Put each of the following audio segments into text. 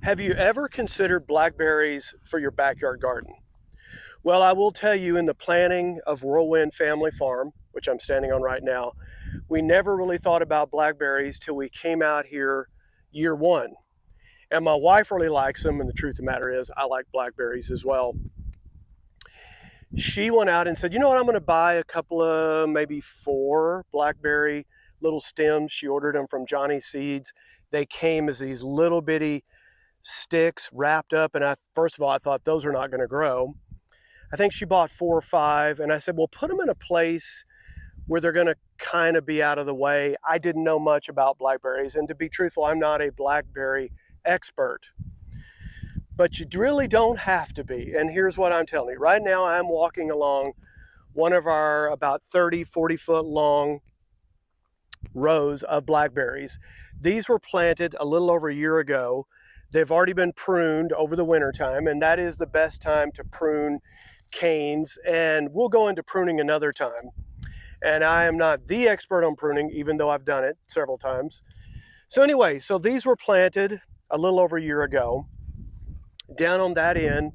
Have you ever considered blackberries for your backyard garden? Well, I will tell you, in the planning of Whirlwind Family Farm, which I'm standing on right now, we never really thought about blackberries till we came out here year one. And my wife really likes them, and the truth of the matter is, I like blackberries as well. She went out and said, you know what, I'm going to buy a couple of, maybe 4 blackberry little stems. She ordered them from Johnny Seeds. They came as these little bitty sticks wrapped up, and first of all, I thought those are not going to grow. I think she bought 4 or 5, and I said, well, put them in a place where they're going to kind of be out of the way. I didn't know much about blackberries, and to be truthful, I'm not a blackberry expert, but you really don't have to be. And here's what I'm telling you. Right now, I'm walking along one of our about 30, 40 foot long rows of blackberries. These were planted a little over a year ago. They've already been pruned over the winter time, and that is the best time to prune canes, and we'll go into pruning another time. And I am not the expert on pruning, even though I've done it several times. So anyway, so these were planted a little over a year ago. Down on that end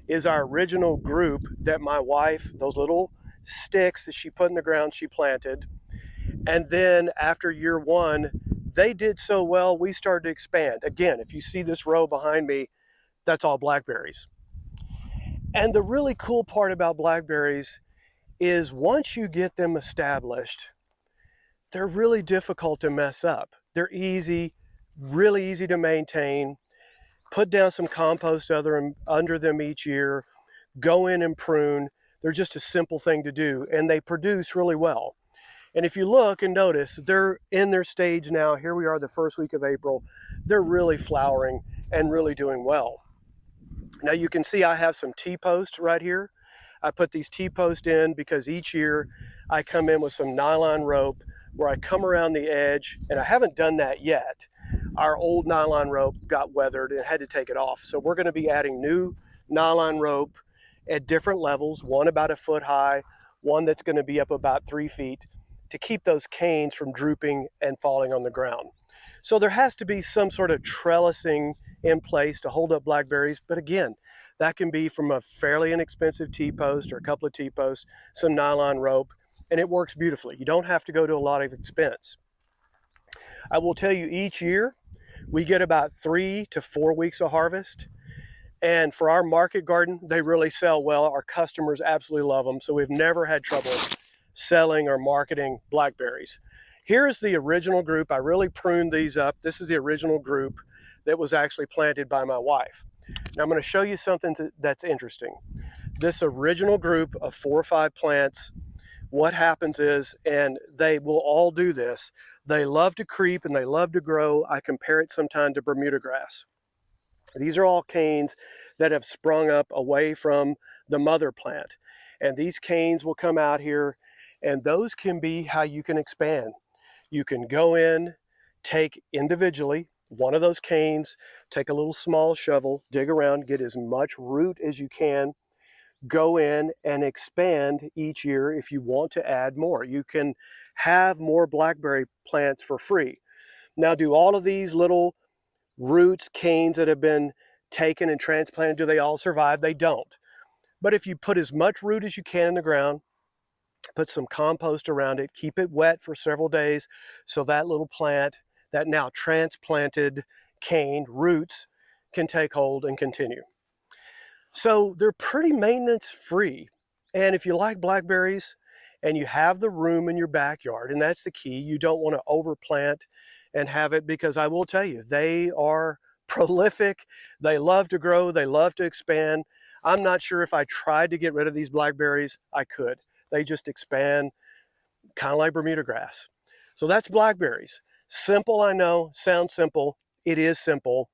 is our original group that my wife, those little sticks that she put in the ground, she planted. And then after year one, they did so well, we started to expand. Again, if you see this row behind me, that's all blackberries. And the really cool part about blackberries is once you get them established, they're really difficult to mess up. They're easy, really easy to maintain. Put down some compost under them each year, go in and prune. They're just a simple thing to do, and they produce really well. And if you look and notice, they're in their stage now. Here we are the first week of April. They're really flowering and really doing well. Now you can see I have some T-posts right here. I put these T-posts in because each year I come in with some nylon rope where I come around the edge, and I haven't done that yet. Our old nylon rope got weathered and had to take it off. So we're going to be adding new nylon rope at different levels, one about a foot high, one that's going to be up about 3 feet, to keep those canes from drooping and falling on the ground. So there has to be some sort of trellising in place to hold up blackberries. But again, that can be from a fairly inexpensive T-post or a couple of T-posts, some nylon rope, and it works beautifully. You don't have to go to a lot of expense. I will tell you, each year we get about 3 to 4 weeks of harvest. And for our market garden, they really sell well. Our customers absolutely love them. So we've never had trouble selling or marketing blackberries. Here's the original group. I really pruned these up. This is the original group that was actually planted by my wife. Now I'm going to show you something that's interesting. This original group of 4 or 5 plants, what happens is, and they will all do this, they love to creep and they love to grow. I compare it sometimes to Bermuda grass. These are all canes that have sprung up away from the mother plant. And these canes will come out here, and those can be how you can expand. You can go in, take individually one of those canes, take a little small shovel, dig around, get as much root as you can, go in and expand each year if you want to add more. You can have more blackberry plants for free. Now, do all of these little roots, canes that have been taken and transplanted, do they all survive? They don't. But if you put as much root as you can in the ground, put some compost around it, keep it wet for several days so that little plant, that now transplanted cane roots, can take hold and continue. So they're pretty maintenance free. And if you like blackberries and you have the room in your backyard, and that's the key, you don't want to overplant and have it, because I will tell you, they are prolific. They love to grow. They love to expand. I'm not sure if I tried to get rid of these blackberries, I could. They just expand kind of like Bermuda grass. So that's blackberries. Simple, I know, sounds simple. It is simple,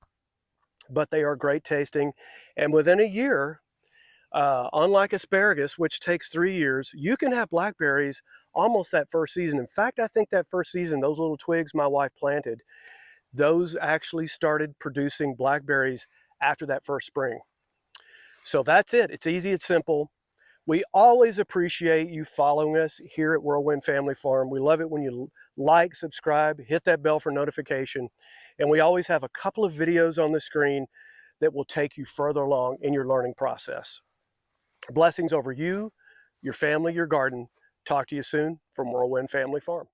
but they are great tasting. And within a year, unlike asparagus, which takes 3 years, you can have blackberries almost that first season. In fact, I think that first season, those little twigs my wife planted, those actually started producing blackberries after that first spring. So that's it. It's easy, it's simple. We always appreciate you following us here at Whirlwind Family Farm. We love it when you like, subscribe, hit that bell for notification. And we always have a couple of videos on the screen that will take you further along in your learning process. Blessings over you, your family, your garden. Talk to you soon from Whirlwind Family Farm.